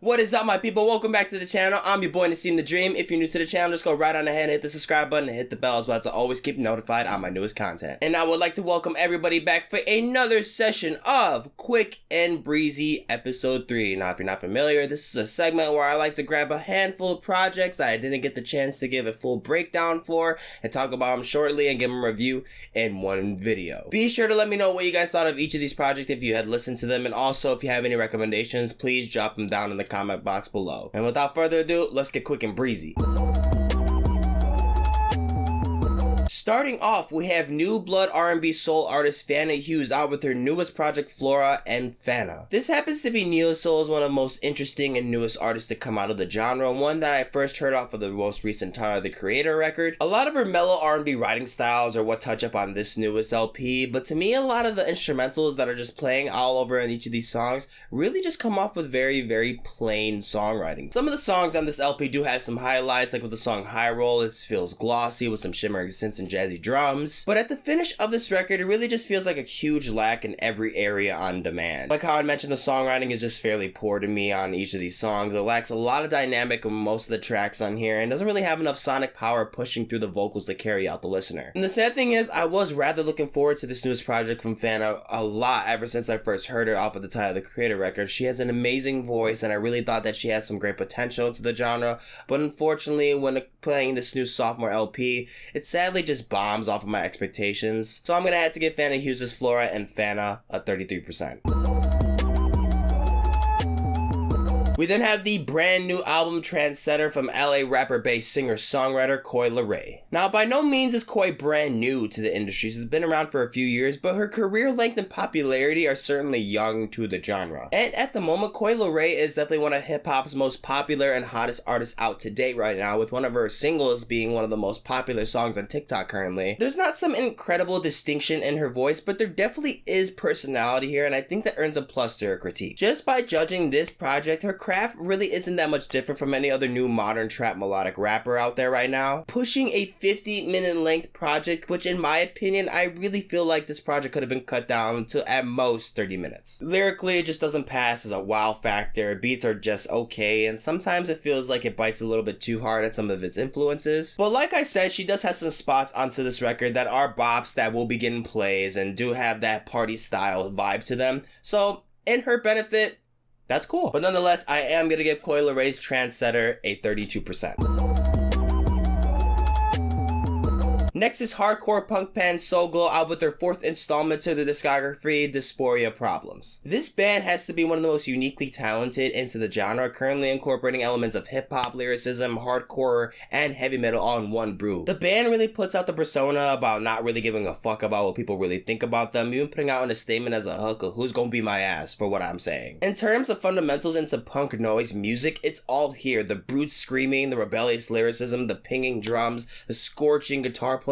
What is up, my people? Welcome back to the channel. I'm your boy Nassim the Dream. If you're new to the channel, just go right on ahead and hit the subscribe button and hit the bell as well to always keep notified on my newest content. And I would like to welcome everybody back for another session of Quick and Breezy episode 3. Now, if you're not familiar, this is a segment where I like to grab a handful of projects that I didn't get the chance to give a full breakdown for and talk about them shortly and give them a review in one video. Be sure to let me know what you guys thought of each of these projects if you had listened to them, and also if you have any recommendations, please drop them down in the comment box below. And without further ado, let's get quick and breezy. Starting off, we have new blood R&B soul artist Fana Hues out with her newest project Flora and Fana. This happens to be neo soul's one of the most interesting and newest artists to come out of the genre, one that I first heard off of the most recent Tyler the Creator record. A lot of her mellow R&B writing styles are what touch up on this newest LP, but to me a lot of the instrumentals that are just playing all over in each of these songs really just come off with very plain songwriting. Some of the songs on this LP do have some highlights, like with the song High Roll, it feels glossy with some shimmering synths and jazzy drums, but at the finish of this record, it really just feels like a huge lack in every area on demand. Like how I mentioned, the songwriting is just fairly poor to me on each of these songs. It lacks a lot of dynamic in most of the tracks on here and doesn't really have enough sonic power pushing through the vocals to carry out the listener. And the sad thing is, I was rather looking forward to this newest project from Fana a lot ever since I first heard her off of the Tyler the Creator record. She has an amazing voice and I really thought that she has some great potential to the genre, but unfortunately when playing this new sophomore LP, it sadly just bombs off of my expectations. So I'm gonna have to give Fana Hues' Flora and Fana a 33%. We then have the brand new album Trendsetter from LA rapper-based singer-songwriter Coi Leray. Now, by no means is Coi brand new to the industry. She's been around for a few years, but her career length and popularity are certainly young to the genre. And at the moment, Coi Leray is definitely one of hip-hop's most popular and hottest artists out to date right now, with one of her singles being one of the most popular songs on TikTok currently. There's not some incredible distinction in her voice, but there definitely is personality here, and I think that earns a plus to her critique. Just by judging this project, her craft really isn't that much different from any other new modern trap melodic rapper out there right now. Pushing a 50-minute length project, which in my opinion, I really feel like this project could have been cut down to at most 30 minutes. Lyrically, it just doesn't pass as a wow factor. Beats are just okay, and sometimes it feels like it bites a little bit too hard at some of its influences. But like I said, she does have some spots onto this record that are bops that will be getting plays and do have that party style vibe to them. So in her benefit, that's cool. But nonetheless, I am gonna give Coi Leray's Trendsetter a 32%. Next is hardcore punk band Soul Glo out with their 4th installment to the discography, Diaspora Problems. This band has to be one of the most uniquely talented into the genre, currently incorporating elements of hip-hop, lyricism, hardcore, and heavy metal all in one brew. The band really puts out the persona about not really giving a fuck about what people really think about them, even putting out in a statement as a hook of who's gonna be my ass for what I'm saying. In terms of fundamentals into punk noise music, it's all here. The brute screaming, the rebellious lyricism, the pinging drums, the scorching guitar playing.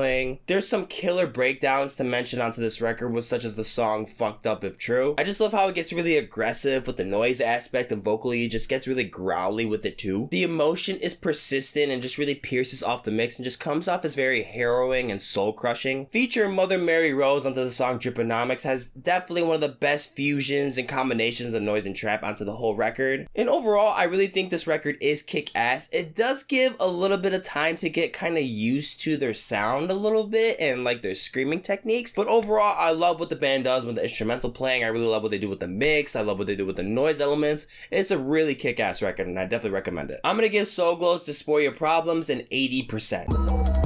There's some killer breakdowns to mention onto this record, with such as the song Fucked Up If True. I just love how it gets really aggressive with the noise aspect, and vocally it just gets really growly with it too. The emotion is persistent and just really pierces off the mix and just comes off as very harrowing and soul crushing. Feature Mother Mary Rose onto the song Driponomics has definitely one of the best fusions and combinations of noise and trap onto the whole record. And overall, I really think this record is kick ass. It does give a little bit of time to get kind of used to their sound a little bit and like their screaming techniques, but overall I love what the band does with the instrumental playing. I really love what they do with the mix. I love what they do with the noise elements. It's a really kick-ass record and I definitely recommend it. I'm gonna give Soul Glo's Diaspora Problems an 80%.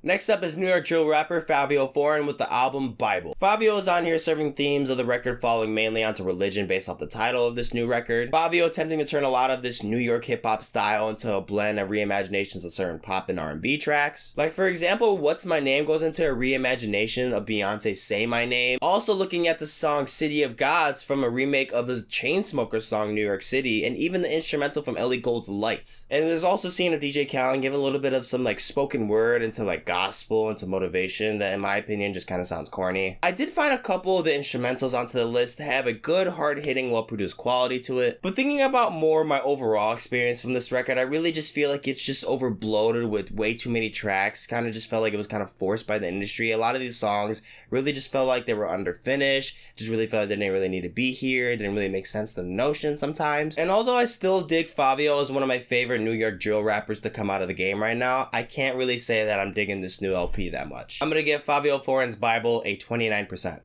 Next up is New York drill rapper Fabio Foreign with the album B.I.B.L.E. Fabio is on here serving themes of the record falling mainly onto religion based off the title of this new record. Fabio attempting to turn a lot of this New York hip-hop style into a blend of reimaginations of certain pop and R&B tracks. Like for example, What's My Name goes into a reimagination of Beyonce's Say My Name. Also looking at the song City of Gods from a remake of the Chainsmokers song New York City, and even the instrumental from Ellie Gould's Lights. And there's also a scene of DJ Khaled giving a little bit of some like spoken word into like gospel into motivation that in my opinion just kind of sounds corny. I did find a couple of the instrumentals onto the list to have a good, hard-hitting, well-produced quality to it, but thinking about more my overall experience from this record, I really just feel like it's just overbloated with way too many tracks. Kind of just felt like it was kind of forced by the industry. A lot of these songs really just felt like they were underfinished, just really felt like they didn't really need to be here, it didn't really make sense to the notion sometimes. And although I still dig Fivio as one of my favorite New York drill rappers to come out of the game right now, I can't really say that I'm digging this new LP that much. I'm gonna give Fabio Foreign's B.I.B.L.E a 29%.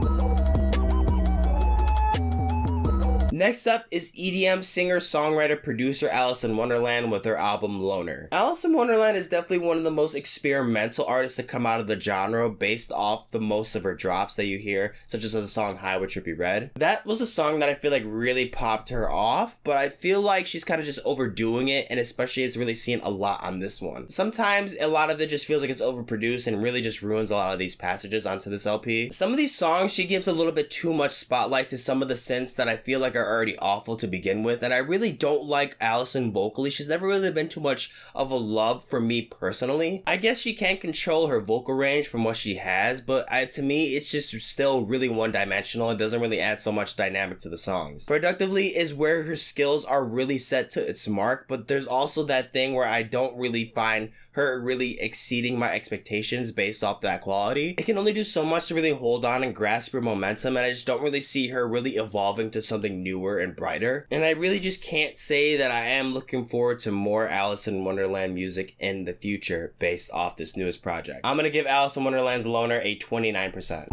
Next up is EDM singer, songwriter, producer Alison Wonderland with her album Loner. Alison Wonderland is definitely one of the most experimental artists to come out of the genre based off the most of her drops that you hear, such as the song High with Trippie Redd. That was a song that I feel like really popped her off, but I feel like she's kind of just overdoing it, and especially it's really seen a lot on this one. Sometimes a lot of it just feels like it's overproduced and really just ruins a lot of these passages onto this LP. Some of these songs, she gives a little bit too much spotlight to some of the synths that I feel like are already awful to begin with, and I really don't like Alison vocally. She's never really been too much of a love for me personally. I guess she can't control her vocal range from what she has, but to me it's just still really one-dimensional. It doesn't really add so much dynamic to the songs. Productively is where her skills are really set to its mark, but there's also that thing where I don't really find her really exceeding my expectations based off that quality. It can only do so much to really hold on and grasp her momentum, and I just don't really see her really evolving to something newer and brighter. And I really just can't say that I am looking forward to more Alison Wonderland music in the future based off this newest project. I'm gonna give Alison Wonderland's Loner a 29%.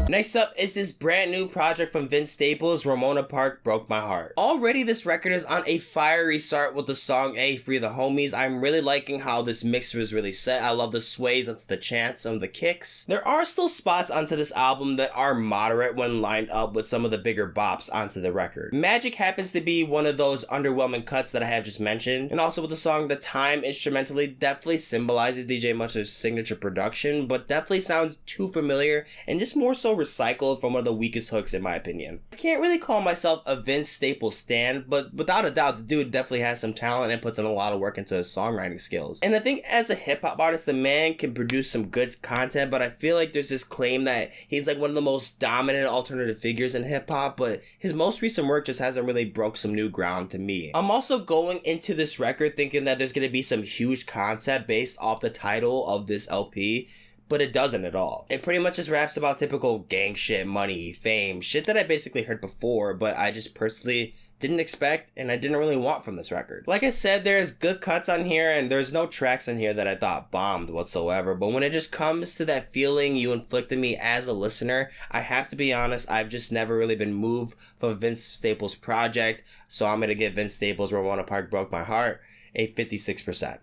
Next up is this brand new project from Vince Staples, Ramona Park Broke My Heart. Already this record is on a fiery start with the song A, Free the Homies. I'm really liking how this mix was really set. I love the sways onto the chants and the kicks. There are still spots onto this album that are moderate when lined up with some of the bigger bops onto the record. Magic happens to be one of those underwhelming cuts that I have just mentioned, and also with the song The Time instrumentally definitely symbolizes DJ Mustard's signature production, but definitely sounds too familiar and just more so recycled from one of the weakest hooks in my opinion. I can't really call myself a Vince Staples stan, but without a doubt the dude definitely has some talent and puts in a lot of work into his songwriting skills. And I think as a hip-hop artist, the man can produce some good content, but I feel like there's this claim that he's like one of the most dominant alternative figures in hip-hop, but his most recent work just hasn't really broke some new ground to me. I'm also going into this record thinking that there's going to be some huge concept based off the title of this LP, but it doesn't at all. It pretty much just raps about typical gang shit, money, fame, shit that I basically heard before, but I just personally didn't expect and I didn't really want from this record. Like I said, there's good cuts on here and there's no tracks on here that I thought bombed whatsoever, but when it just comes to that feeling you inflicted me as a listener, I have to be honest, I've just never really been moved from Vince Staples' project, so I'm gonna give Vince Staples' Ramona Park Broke My Heart a 56%.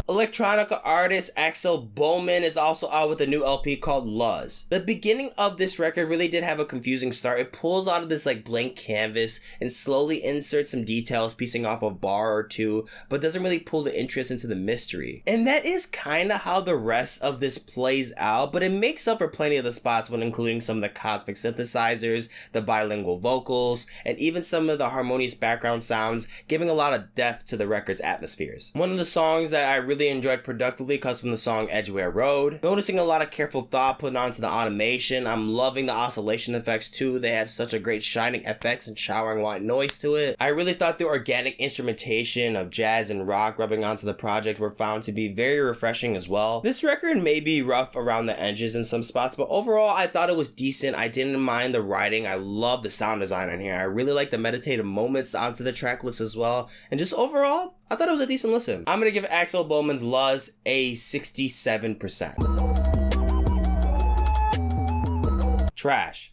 Electronica artist Axel Bowman is also out with a new LP called Luz. The beginning of this record really did have a confusing start. It pulls out of this like blank canvas and slowly inserts some details piecing off a bar or two, but doesn't really pull the interest into the mystery. And that is kinda how the rest of this plays out, but it makes up for plenty of the spots when including some of the cosmic synthesizers, the bilingual vocals, and even some of the harmonious background sounds, giving a lot of depth to the record's atmospheres. One of the songs that I really enjoyed productively comes from the song Edgeware Road. Noticing a lot of careful thought put onto the automation. I'm loving the oscillation effects too. They have such a great shining effects and showering white noise to it. I really thought the organic instrumentation of jazz and rock rubbing onto the project were found to be very refreshing as well. This record may be rough around the edges in some spots, but overall I thought it was decent. I didn't mind the writing. I love the sound design on here. I really like the meditative moments onto the track list as well. And just overall, I thought it was a decent listen. I'm gonna give Axel Bowman's Luz a 67%. Trash.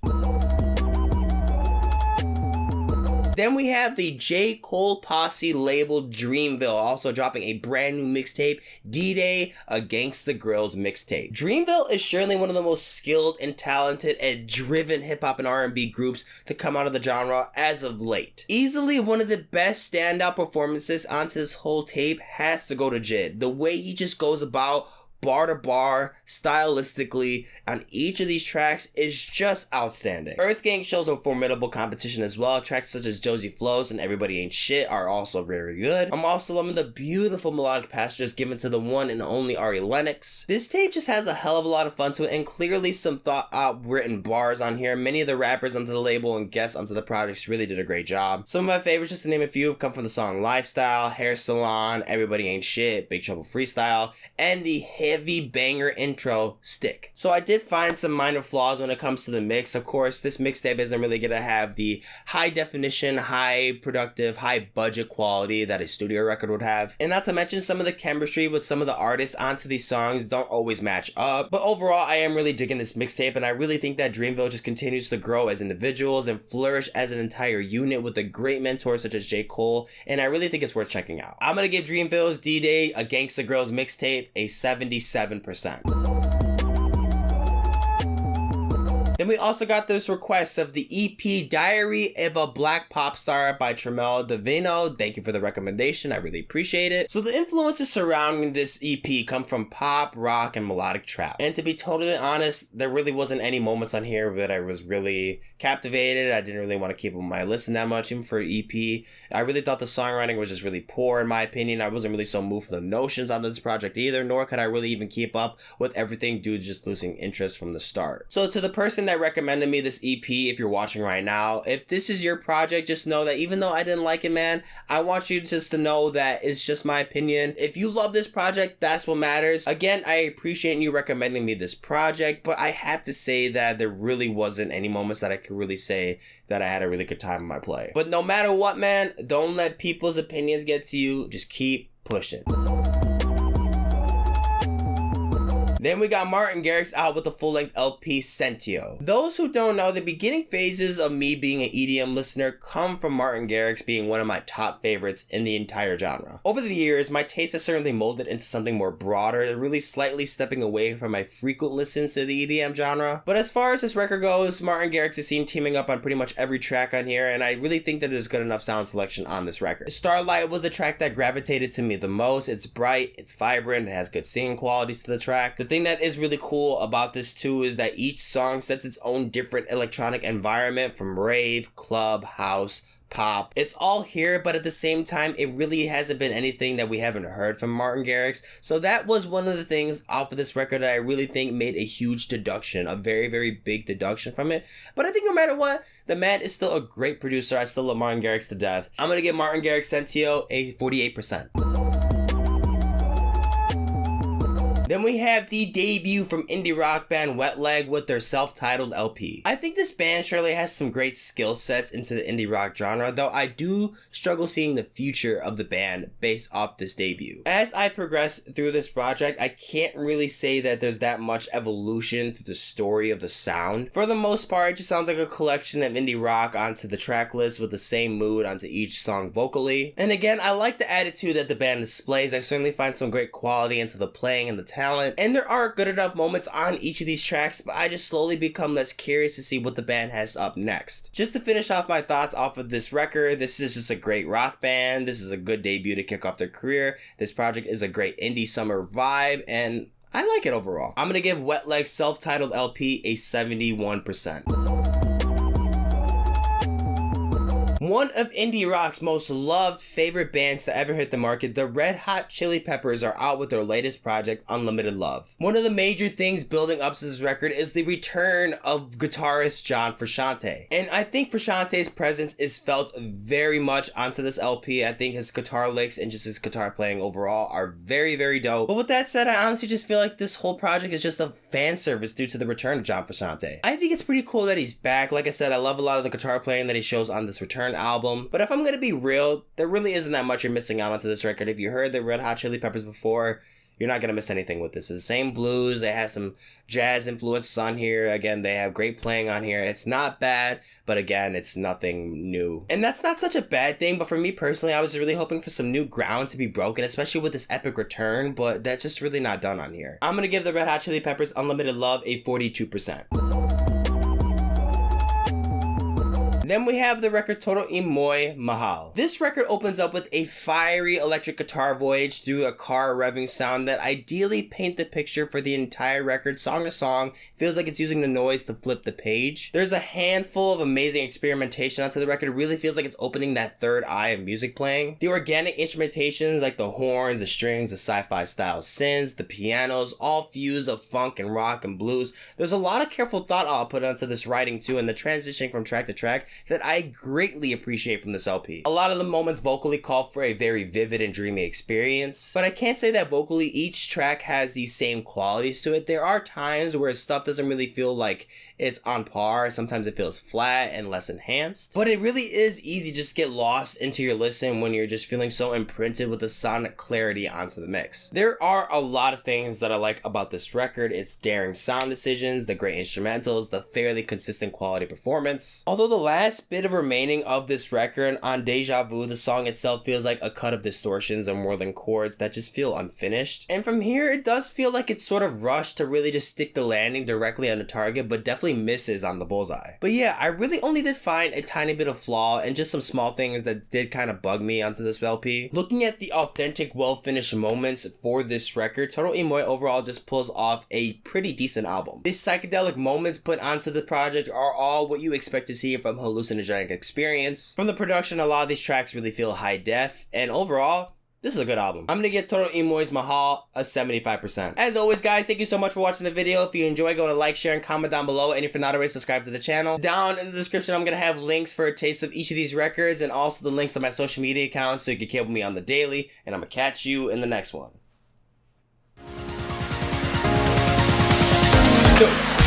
Then we have the J. Cole Posse labeled Dreamville, also dropping a brand new mixtape, DDay, a Gangsta Grillz mixtape. Dreamville is surely one of the most skilled and talented and driven hip-hop and R&B groups to come out of the genre as of late. Easily one of the best standout performances onto this whole tape has to go to Jid. The way he just goes about bar to bar, stylistically, on each of these tracks is just outstanding. Earth Gang shows a formidable competition as well. Tracks such as Josie Flows and Everybody Ain't Shit are also very good. I'm also loving the beautiful melodic passages given to the one and only Ari Lennox. This tape just has a hell of a lot of fun to it, and clearly some thought out written bars on here. Many of the rappers onto the label and guests onto the projects really did a great job. Some of my favorites, just to name a few, have come from the song Lifestyle, Hair Salon, Everybody Ain't Shit, Big Trouble Freestyle, and the heavy banger intro, Stick. So I did find some minor flaws when it comes to the mix. Of course, this mixtape isn't really gonna have the high definition, high productive, high budget quality that a studio record would have. And not to mention, some of the chemistry with some of the artists onto these songs don't always match up. But overall, I am really digging this mixtape, and I really think that Dreamville just continues to grow as individuals and flourish as an entire unit with a great mentor such as J. Cole, and I really think it's worth checking out. I'm gonna give Dreamville's DDay, a Gangsta Grillz mixtape, a 77%. Then we also got this request of the EP Diary of a Black Pop Star by Tremelle, Daveno. Thank you for the recommendation. I really appreciate it. So the influences surrounding this EP come from pop, rock, and melodic trap. And to be totally honest, there really wasn't any moments on here that I was really captivated. I didn't really want to keep on my listen that much, even for EP. I really thought the songwriting was just really poor in my opinion. I wasn't really so moved from the notions on this project either, nor could I really even keep up with everything due to just losing interest from the start. So to the person that recommended me this EP, if you're watching right now, if this is your project, just know that even though I didn't like it, man, I want you just to know that it's just my opinion. If you love this project, that's what matters. Again, I appreciate you recommending me this project, but I have to say that there really wasn't any moments that I could really say that I had a really good time in my play. But no matter what, man, don't let people's opinions get to you. Just keep pushing. Then we got Martin Garrix out with the full-length LP Sentio. Those who don't know, the beginning phases of me being an EDM listener come from Martin Garrix being one of my top favorites in the entire genre. Over the years, my taste has certainly molded into something more broader, really slightly stepping away from my frequent listens to the EDM genre. But as far as this record goes, Martin Garrix is seen teaming up on pretty much every track on here, and I really think that there's good enough sound selection on this record. Starlight was the track that gravitated to me the most. It's bright, it's vibrant, it has good singing qualities to the track. The thing that is really cool about this too is that each song sets its own different electronic environment, from rave, club, house, pop. It's all here, but at the same time, it really hasn't been anything that we haven't heard from Martin Garrix. So that was one of the things off of this record that I really think made a huge deduction, a very, very big deduction from it. But I think no matter what, the man is still a great producer. I still love Martin Garrix to death. I'm gonna give Martin Garrix Sentio a 48%. Then we have the debut from indie rock band Wetleg with their self-titled LP. I think this band surely has some great skill sets into the indie rock genre, though I do struggle seeing the future of the band based off this debut. As I progress through this project, I can't really say that there's that much evolution through the story of the sound. For the most part, it just sounds like a collection of indie rock onto the track list with the same mood onto each song vocally. And again, I like the attitude that the band displays. I certainly find some great quality into the playing and the talent, and there are good enough moments on each of these tracks, but I just slowly become less curious to see what the band has up next. Just to finish off my thoughts off of this record, this is just a great rock band. This is a good debut to kick off their career. This project is a great indie summer vibe, and I like it overall. I'm gonna give Wetleg's self-titled LP a 71%. One of indie rock's most loved favorite bands to ever hit the market, the Red Hot Chili Peppers, are out with their latest project, Unlimited Love. One of the major things building up to this record is the return of guitarist John Frusciante. And I think Frusciante's presence is felt very much onto this LP. I think his guitar licks and just his guitar playing overall are very, very dope. But with that said, I honestly just feel like this whole project is just a fan service due to the return of John Frusciante. I think it's pretty cool that he's back. Like I said, I love a lot of the guitar playing that he shows on this return album, but if I'm gonna be real, there really isn't that much you're missing out onto this record. If you heard the Red Hot Chili Peppers before, you're not gonna miss anything with this. It's the same blues, they have some jazz influences on here. Again, they have great playing on here. It's not bad, but again, it's nothing new. And that's not such a bad thing, but for me personally, I was really hoping for some new ground to be broken, especially with this epic return, but that's just really not done on here. I'm gonna give the Red Hot Chili Peppers Unlimited Love a 42%. Then we have the record Toro y Moi, MAHAL. This record opens up with a fiery electric guitar voyage through a car revving sound that ideally paint the picture for the entire record, song to song. Feels like it's using the noise to flip the page. There's a handful of amazing experimentation onto the record. It really feels like it's opening that third eye of music playing. The organic instrumentations like the horns, the strings, the sci-fi style synths, the pianos, all fuse of funk and rock and blues. There's a lot of careful thought I'll put onto this writing too, and the transitioning from track to track that I greatly appreciate from this LP. A lot of the moments vocally call for a very vivid and dreamy experience, but I can't say that vocally each track has these same qualities to it. There are times where stuff doesn't really feel like it's on par. Sometimes it feels flat and less enhanced, but it really is easy to just get lost into your listen when you're just feeling so imprinted with the sonic clarity onto the mix. There are a lot of things that I like about this record. Its daring sound decisions, the great instrumentals, the fairly consistent quality performance. Although the last bit of remaining of this record on Deja Vu, the song itself feels like a cut of distortions and whirling chords that just feel unfinished. And from here, it does feel like it's sort of rushed to really just stick the landing directly on the target, but definitely misses on the bullseye. But yeah, I really only did find a tiny bit of flaw and just some small things that did kind of bug me onto this LP. Looking at the authentic, well-finished moments for this record, Toro y Moi overall just pulls off a pretty decent album. These psychedelic moments put onto the project are all what you expect to see from hallucinogenic experience. From the production, a lot of these tracks really feel high def, and overall, this is a good album. I'm gonna get Toro y Moi's MAHAL a 75%. As always, guys, thank you so much for watching the video. If you enjoy, go to like, share, and comment down below. And if you're not already subscribed to the channel, down in the description, I'm gonna have links for a taste of each of these records and also the links to my social media accounts so you can keep with me on the daily. And I'm gonna catch you in the next one. Deuce.